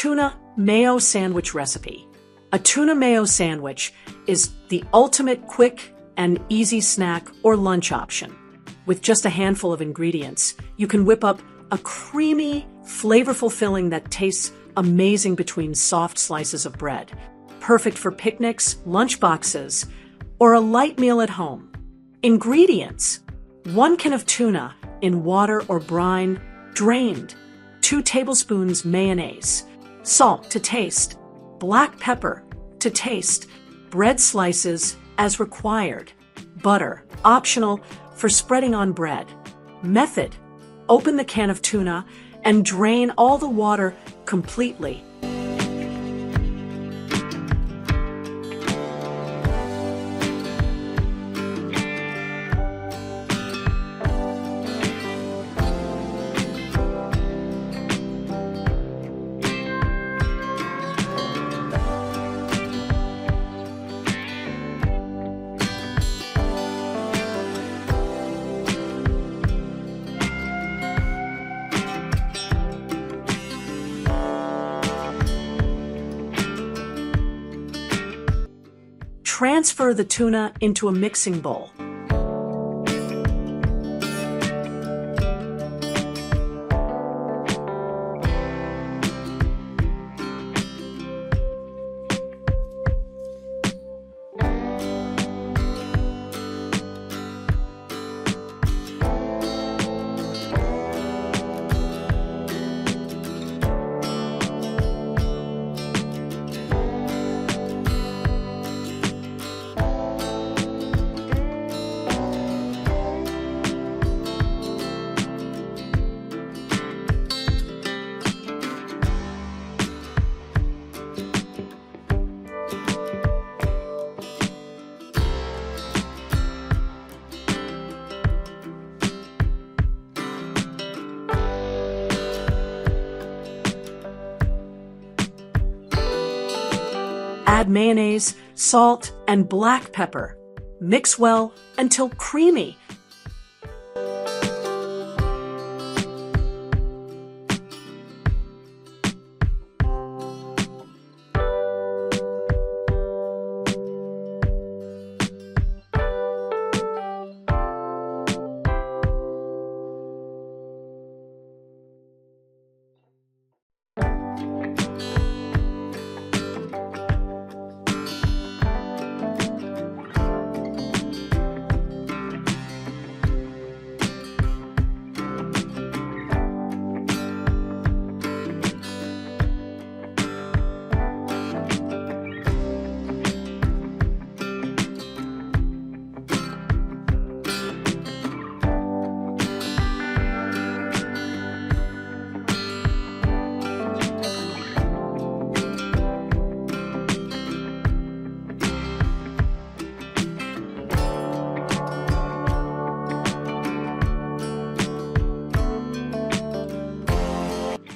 Tuna Mayo Sandwich recipe. A tuna mayo sandwich is the ultimate quick and easy snack or lunch option. With just a handful of ingredients, you can whip up a creamy, flavorful filling that tastes amazing between soft slices of bread. Perfect for picnics, lunch boxes, or a light meal at home. Ingredients: 1 can of tuna in water or brine, drained. 2 tablespoons mayonnaise. Salt to taste. Black pepper to taste. Bread slices as required. Butter, optional for spreading on bread. Method: open the can of tuna and drain all the water completely. Transfer the tuna into a mixing bowl. Add mayonnaise, salt, and black pepper. Mix well until creamy.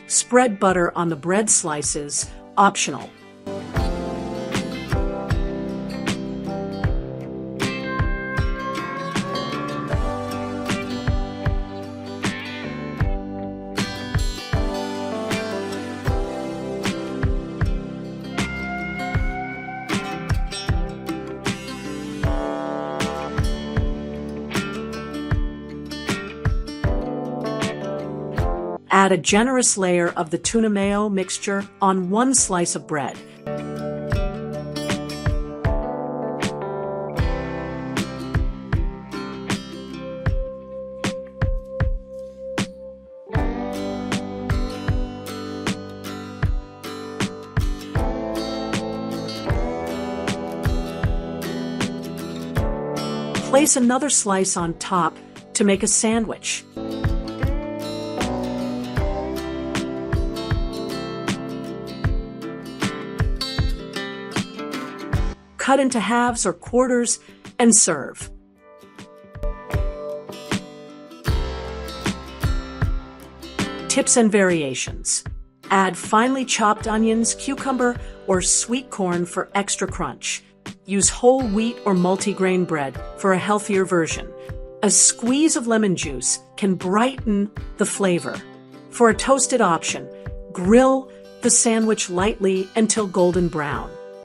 Spread butter on the bread slices, optional. Add a generous layer of the tuna mayo mixture on one slice of bread. Place another slice on top to make a sandwich. Cut into halves or quarters and serve. Tips and variations. Add finely chopped onions, cucumber, or sweet corn for extra crunch. Use whole wheat or multigrain bread for a healthier version. A squeeze of lemon juice can brighten the flavor. For a toasted option, grill the sandwich lightly until golden brown.